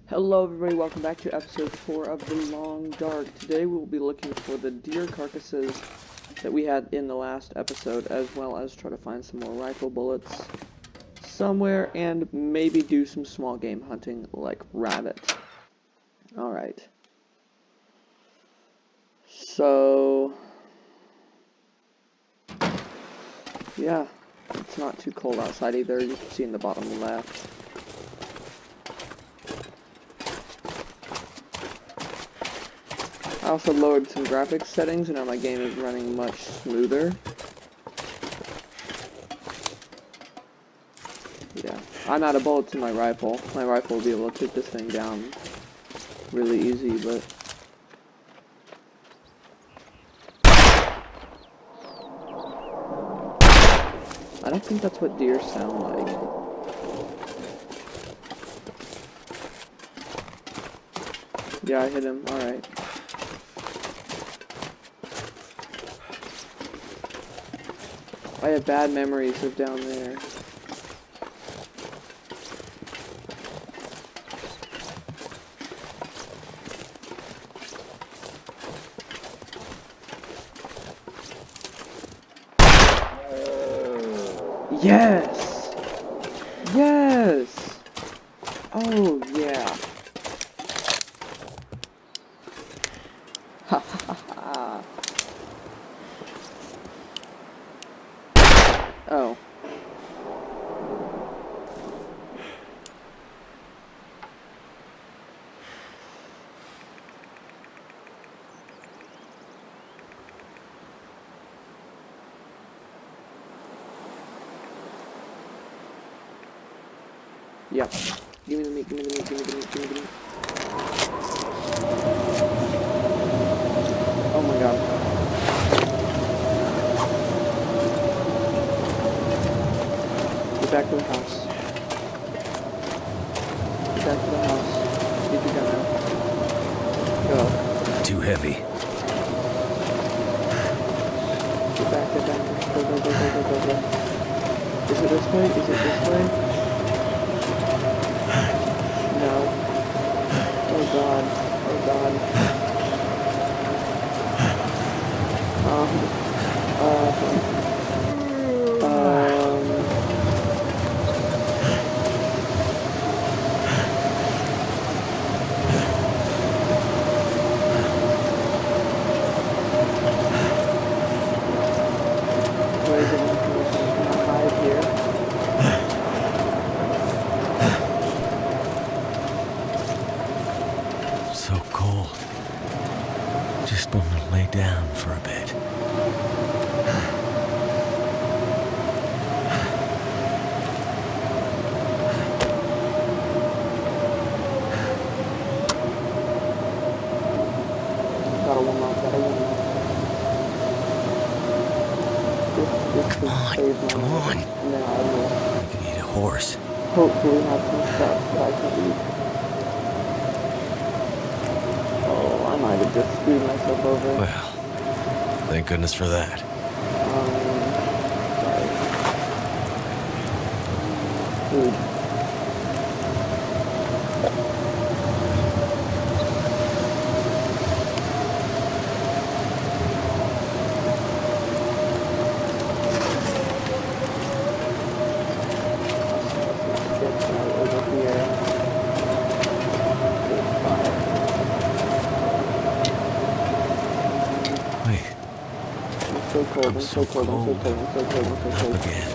Hello everybody, welcome back to episode 4 of The Long Dark. Today we will be looking for the deer carcasses that we had in the last episode, as well as try to find some more rifle bullets somewhere, and maybe do some small game hunting like rabbits. Alright. So... yeah, it's not too cold outside either, you can see in the bottom left. I also lowered some graphics settings, and now my game is running much smoother. Yeah, I'm out of bullets in my rifle. My rifle will be able to take this thing down really easy, but... I don't think that's what deer sound like. Yeah, I hit him. Alright. I have bad memories of down there. Yes! Yes! Oh, yeah. Ha ha ha. Oh. Yeah. Give me the meat, give me the meat, give me the meat, give me the meat. Oh my god. Get back to the house. Get back to the house. Get your gun out. Go. Too heavy. Get back, get back. Go, go, go, go, go, go, go. Is it this way? Is it this way? No. Oh god. Oh god. Where is it? Can I hide here? So cold. Just want to lay down for a bit. Gotta warm up, gotta warm up. This Come on, save my come life. on. Now I will I can eat a horse. hopefully have some stuff that I can eat. Oh, I might have just screwed myself over. Well, thank goodness for that. Sorry. Food. Over here. Wait, I'm so cold, I'm so cold, I'm so cold, I'm so cold, I'm so cold. again.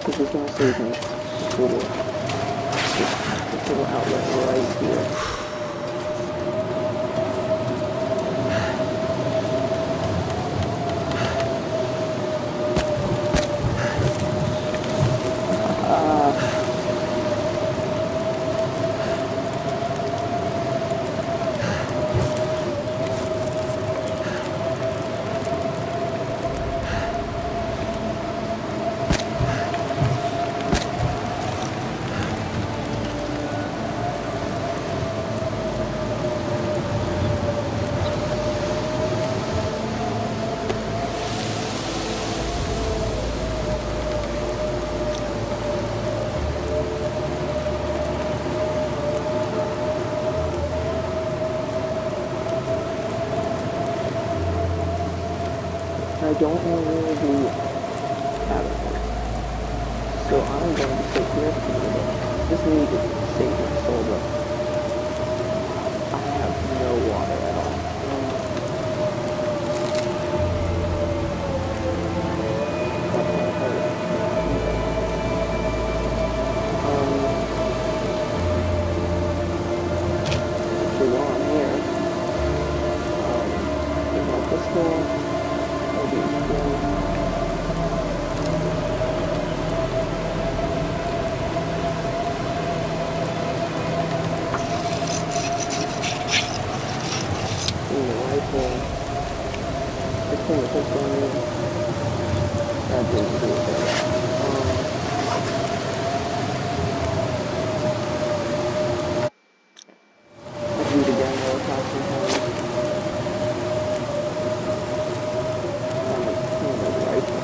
This is gonna save me. This little outlet right here. I don't know where the cabin is. So I'm going to sit here for a little bit. Just need to save my soul, but I have no water at all. That's gonna hurt. Actually, while I'm here, there's my pistol. Maybe it's good. Ooh, the rifle. It's kind of pistol on me. That didn't do it there. I'll do it again though, passing time. The rifle.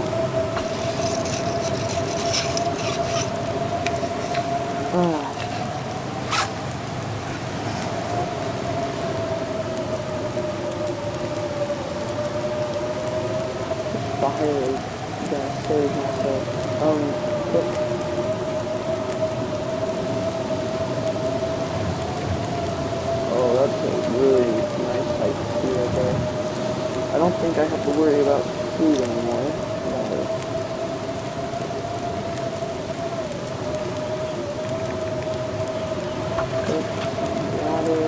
Fire is gonna save myself. But oh, that's a really nice sight to see right there. I don't think I have to worry about food anymore. Water.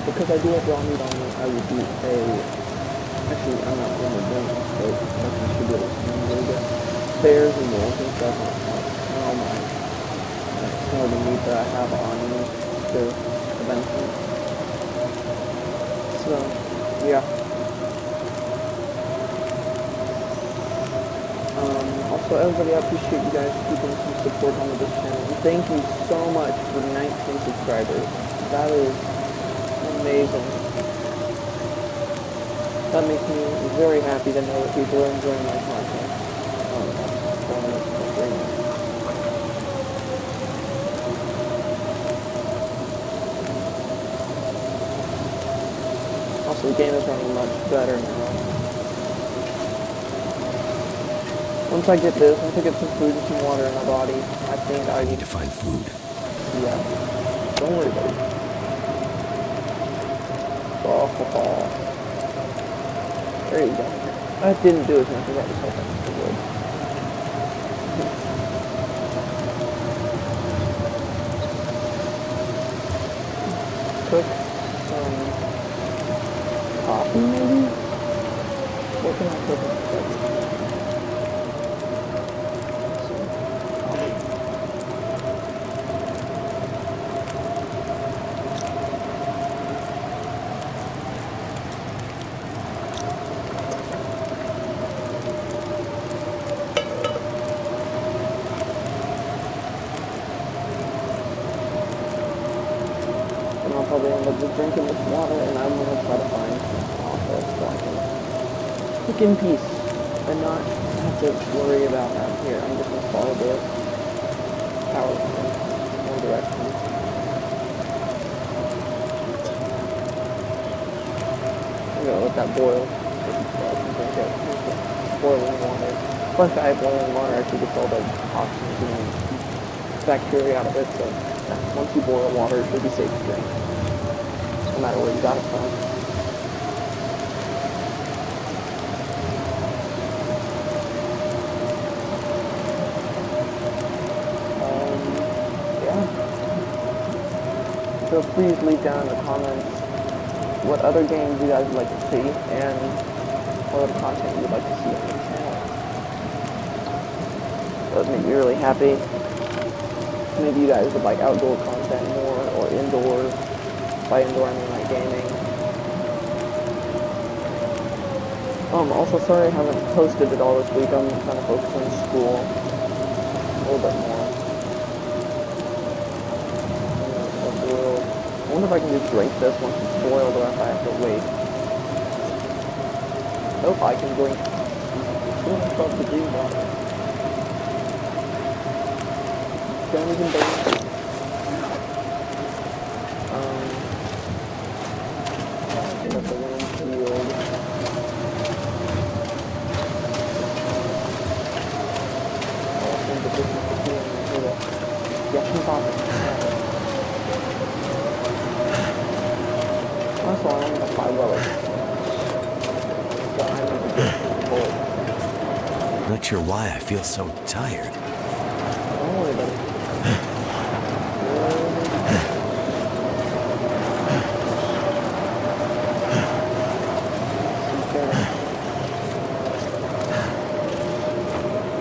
Because I do have raw meat on me, I would eat actually, I'm not going to drink steak, nothing should do it, really good. Bears and wolves and stuff, and smell the meat that I have on me to prevent them. So, yeah. Also, everybody, I appreciate you guys keeping some support on this channel, and thank you so much for 19 subscribers. That is amazing. That makes me very happy to know that people are enjoying my content. Also, the game is running much better now. Once I get this, once I get some food and some water in my body, I think I need to find food. Yeah. Don't worry, buddy. There you go. I didn't do as much as I was hoping it would. Cook some coffee, maybe? What can I cook instead? I'll probably end up just drinking this water, and I'm going to try to find some office so I can cook in peace and not have to worry about that here. I'm just going to follow the power line in one direction. I'm going to let that boil. Boiling water. Plus, I have boiling water actually gets all the toxins and bacteria out of it, so once you boil water, it should be safe to drink. No matter where you got it from. Yeah. So please leave down in the comments what other games you guys would like to see and what other content you'd like to see on the channel. That would make me really happy. Maybe you guys would like outdoor content more, or indoor. By indoor, I mean like gaming. Also, sorry I haven't posted it all this week. I'm trying to focus on school a little bit more. I wonder if I can just drink this once it's boiled, or if I have to wait. Nope, I can drink 212 degree water. Don't even burn. got the windshield. That's all, I'm gonna 5 levels. So I need to get some bullets. Not sure why I feel so tired. Don't worry about it.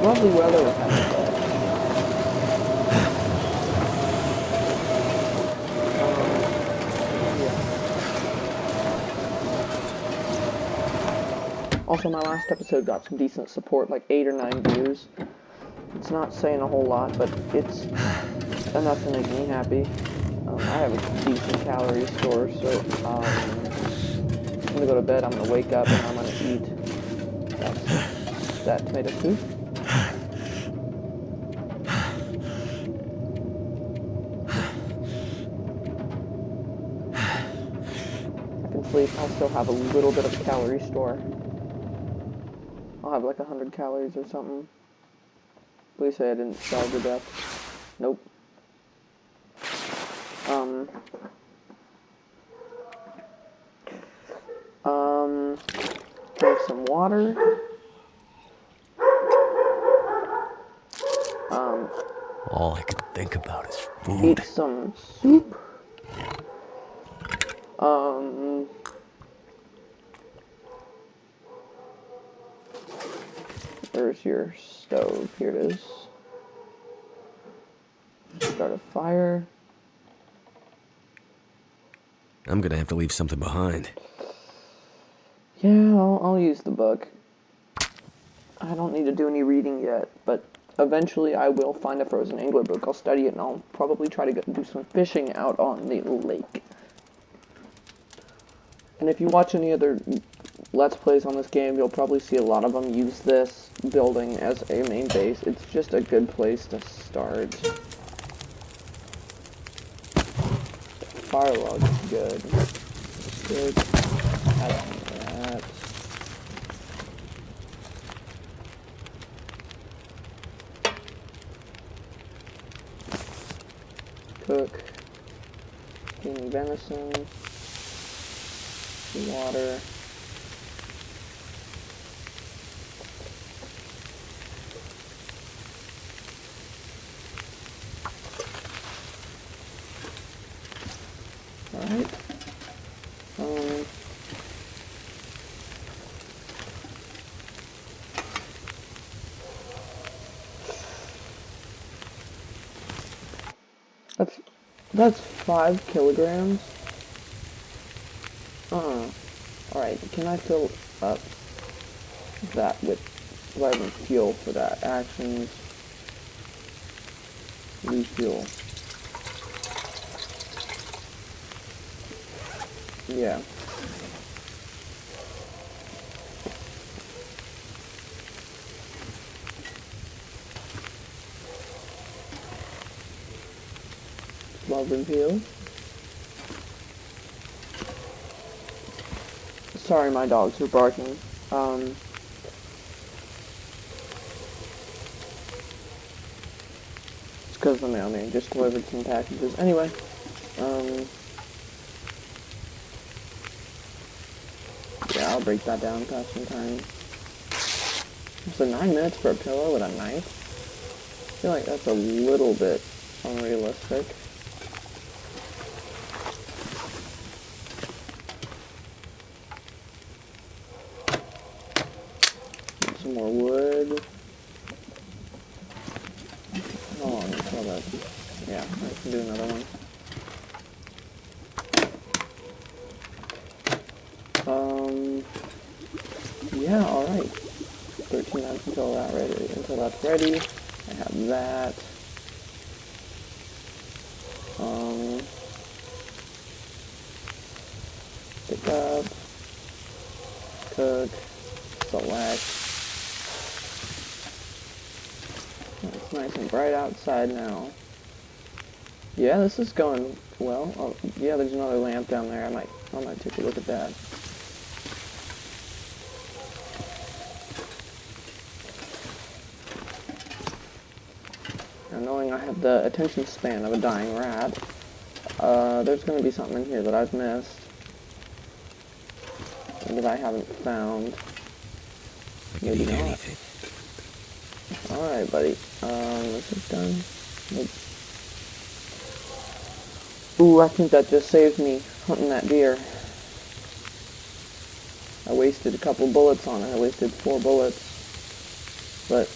Lovely weather we're having though. Also, my last episode got some decent support, like 8 or 9 views. It's not saying a whole lot, but it's enough to make me happy. I have a decent calorie score, so I'm gonna go to bed, I'm gonna wake up, and I'm gonna eat that tomato soup. I can sleep, I'll still have a little bit of a calorie store. I'll have like 100 calories or something. Please say I didn't starve to death. Nope. Drink some water. All I could think about is food. Eat some soup. Where's your stove? Here it is. Start a fire. I'm gonna have to leave something behind. Yeah, I'll use the book. I don't need to do any reading yet, but eventually I will find a Frozen Angler book. I'll study it and I'll probably try to do some fishing out on the lake. And if you watch any other Let's Plays on this game, you'll probably see a lot of them use this building as a main base. It's just a good place to start. Fire log is good. Good. Add that. Cook. King venison. Water. Alright. That's 5 kilograms. Alright, can I fill up that with vitamin fuel for that? Actions. Refuel. Yeah. Love review. Sorry, my dogs are barking. It's because the mailman just delivered some packages. Anyway, yeah, I'll break that down past some time. So 9 minutes for a pillow with a knife? I feel like that's a little bit unrealistic. Some more wood. How long until that? Yeah, I can do another one. Yeah, alright. 13 minutes until that's ready. I have that. Pick up. Cook. Select. It's nice and bright outside now. Yeah, this is going well. Oh, yeah, there's another lamp down there. I might I might take a look at that. Now, knowing I have the attention span of a dying rat, there's going to be something in here that I've missed. That I haven't found. I can Maybe eat not. anything. Alright, buddy. Is it done? Nope. Ooh, I think that just saved me hunting that deer. I wasted a couple bullets on it. I wasted 4 bullets. But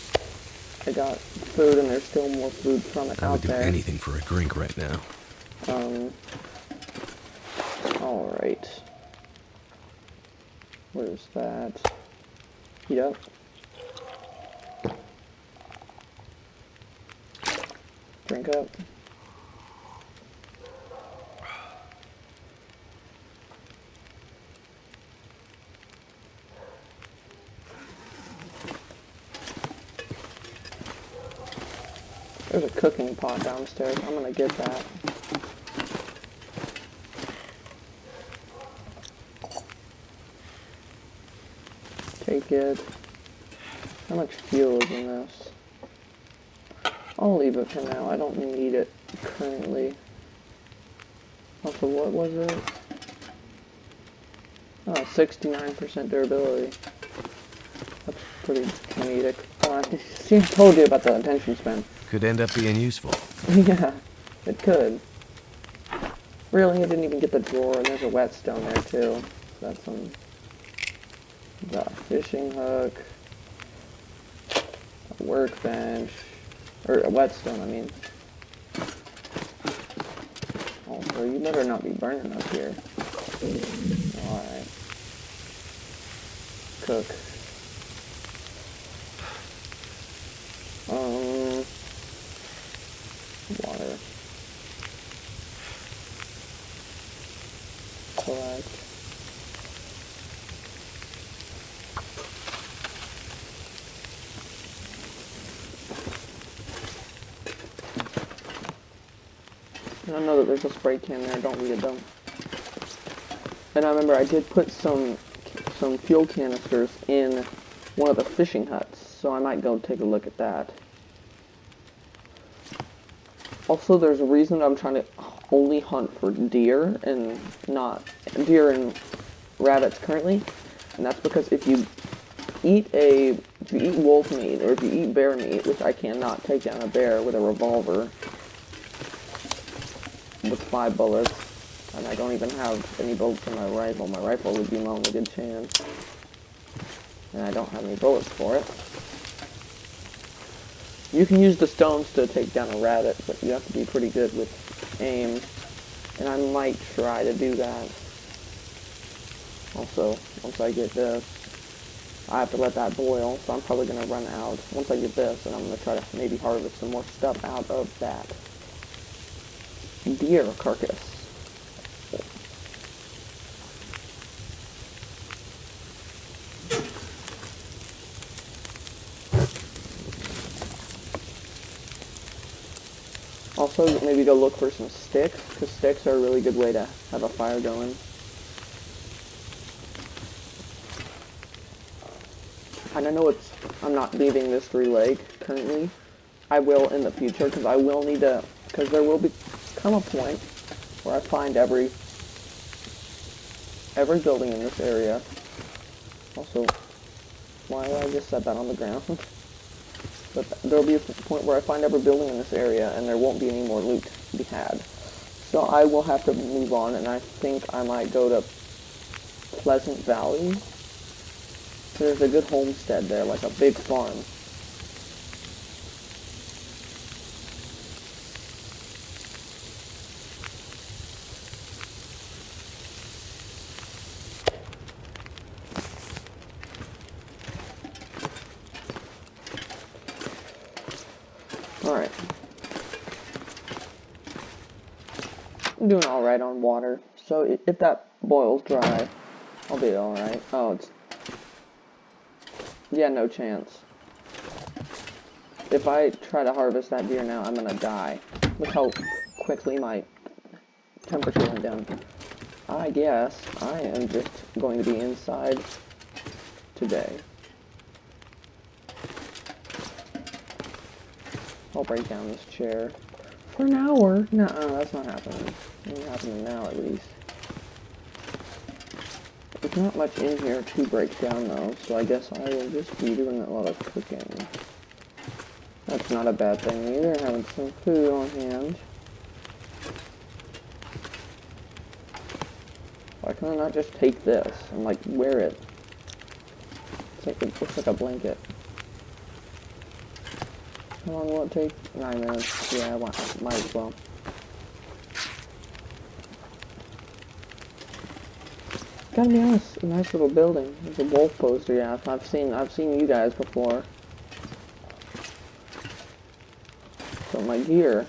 I got food, and there's still more food from it I out would do there. anything for a drink right now. Alright. Where's that? Yep. Drink up. There's a cooking pot downstairs. I'm gonna get that. Take it. How much fuel is in this? I'll leave it for now. I don't need it currently. Also, what was it? Oh, 69% durability. That's pretty comedic. I told you about the attention span. Could end up being useful. Yeah, it could. Really, I didn't even get the drawer, and there's a whetstone there too. So that's the fishing hook, a workbench, or a whetstone, I mean. Also, you better not be burning up here. Alright. Cook. Water. Collect. And I know that there's a spray can there, don't read it though. And I remember I did put some fuel canisters in one of the fishing huts, so I might go take a look at that. Also, there's a reason I'm trying to only hunt for deer and rabbits currently, and that's because if you eat wolf meat, or if you eat bear meat, which I cannot take down a bear with a revolver with 5 bullets, and I don't even have any bullets in my rifle would be my only good chance, and I don't have any bullets for it. You can use the stones to take down a rabbit, but you have to be pretty good with aim, and I might try to do that. Also, once I get this, I have to let that boil, so I'm probably going to run out. Once I get this, and I'm going to try to maybe harvest some more stuff out of that deer carcass. Also, maybe go look for some sticks, because sticks are a really good way to have a fire going. And I know I'm not leaving Mystery Lake currently. I will in the future, because I will need to, because there will come a point where I find every building in this area. Also, why did I just set that on the ground? But there will be a point where I find every building in this area, and there won't be any more loot to be had. So I will have to move on, and I think I might go to Pleasant Valley. There's a good homestead there, like a big farm. Alright. I'm doing alright on water, so if that boils dry, I'll be alright. Oh, it's... Yeah, no chance. If I try to harvest that deer now, I'm gonna die. Look how quickly my temperature went down. I guess I am just going to be inside today. I'll break down this chair. For an hour? Nuh-uh, that's not happening. It's not happening now, at least. There's not much in here to break down, though, so I guess I will just be doing a lot of cooking. That's not a bad thing either, having some food on hand. Why can I not just take this and, like, wear it? It looks like a blanket. How long will it take? 9 minutes. Yeah, I might as well. Gotta be honest, a nice little building. There's a wolf poster, yeah. I've seen you guys before. So my gear.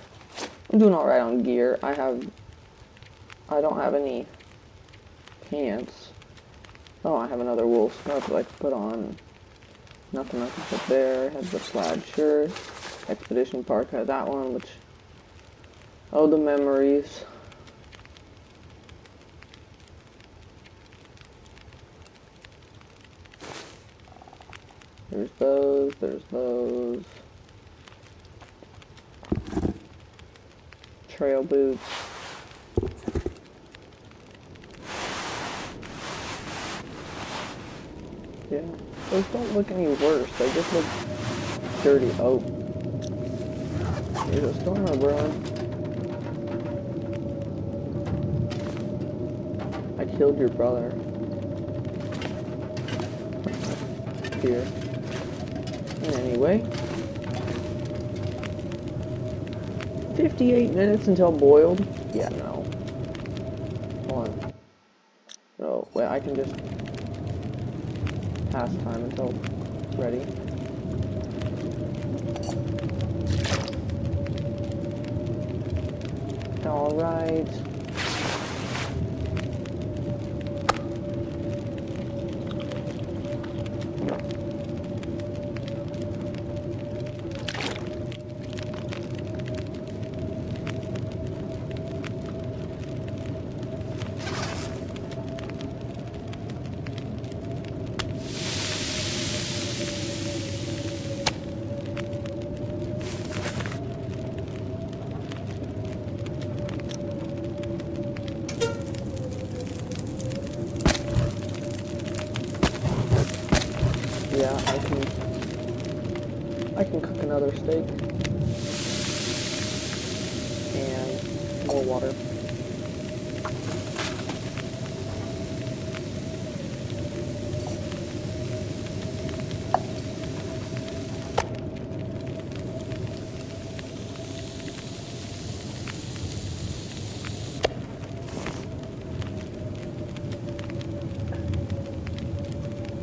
I'm doing alright on gear. I don't have any pants. Oh, I have another wool scarf that I can put on. Nothing I can put there. Has the plaid shirt. Expedition parka, that one, which... Oh, the memories. There's those. Trail boots. Yeah, those don't look any worse, they just look dirty. Oh. There's a storm brewing. I killed your brother. Here. Anyway. 58 minutes until boiled? Yeah, no. Hold on. No, wait, I can just pass time until ready. Alright. Yeah, I can cook another steak. And more water.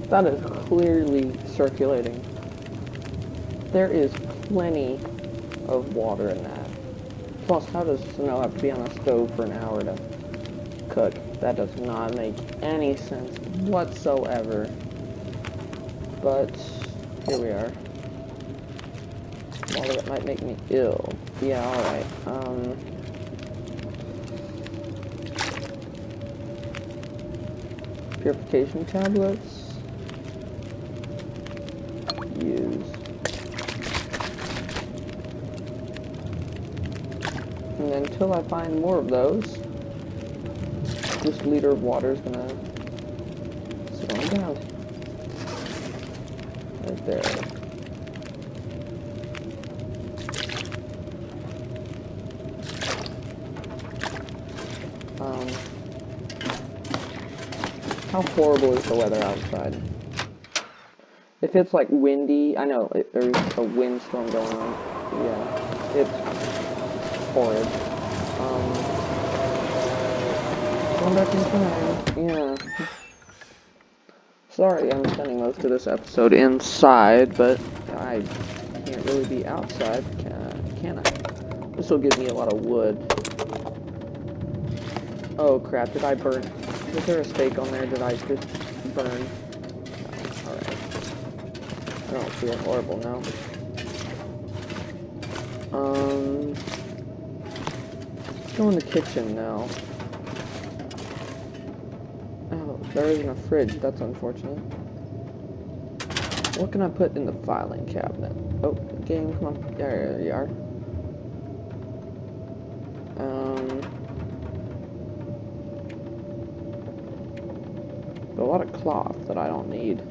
That is clearly circulating. There is plenty of water in that. Plus, how does snow have to be on a stove for an hour to cook? That does not make any sense whatsoever. But, here we are. Water that might make me ill. Yeah, alright. Purification tablets. Use. And then until I find more of those, this liter of water is gonna sit on the ground. Right there. How horrible is the weather outside? If it's like windy, I know there's a windstorm going on. Yeah, it's horrid. Going back in time. Yeah. Sorry, I'm spending most of this episode inside, but I can't really be outside, can I? This will give me a lot of wood. Oh crap! Did I burn? Was there a steak on there? Did I just burn? Alright. I don't feel horrible now. Let's go in the kitchen now. There isn't a fridge, that's unfortunate. What can I put in the filing cabinet? Oh, game, come on. There you are. A lot of cloth that I don't need.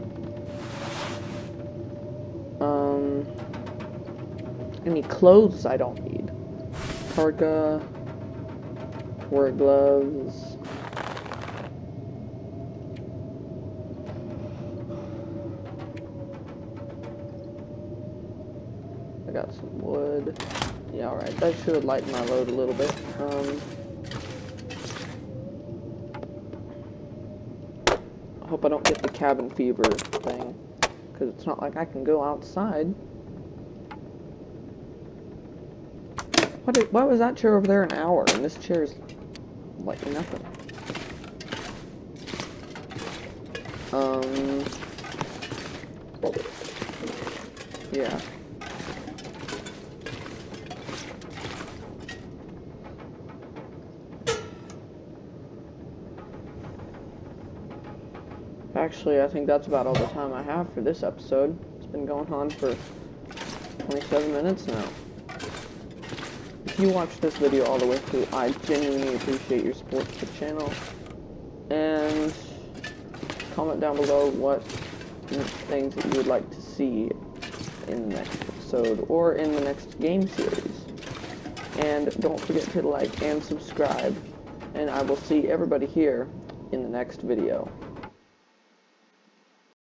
Any clothes I don't need. Parka, work gloves. I got some wood. Yeah, alright, that should lighten my load a little bit. I hope I don't get the cabin fever thing, because it's not like I can go outside. Why was that chair over there an hour, and this chair is like nothing? Yeah. Actually, I think that's about all the time I have for this episode. It's been going on for 27 minutes now. If you watched this video all the way through, I genuinely appreciate your support for the channel. And comment down below what things that you would like to see in the next episode or in the next game series. And don't forget to like and subscribe. And I will see everybody here in the next video.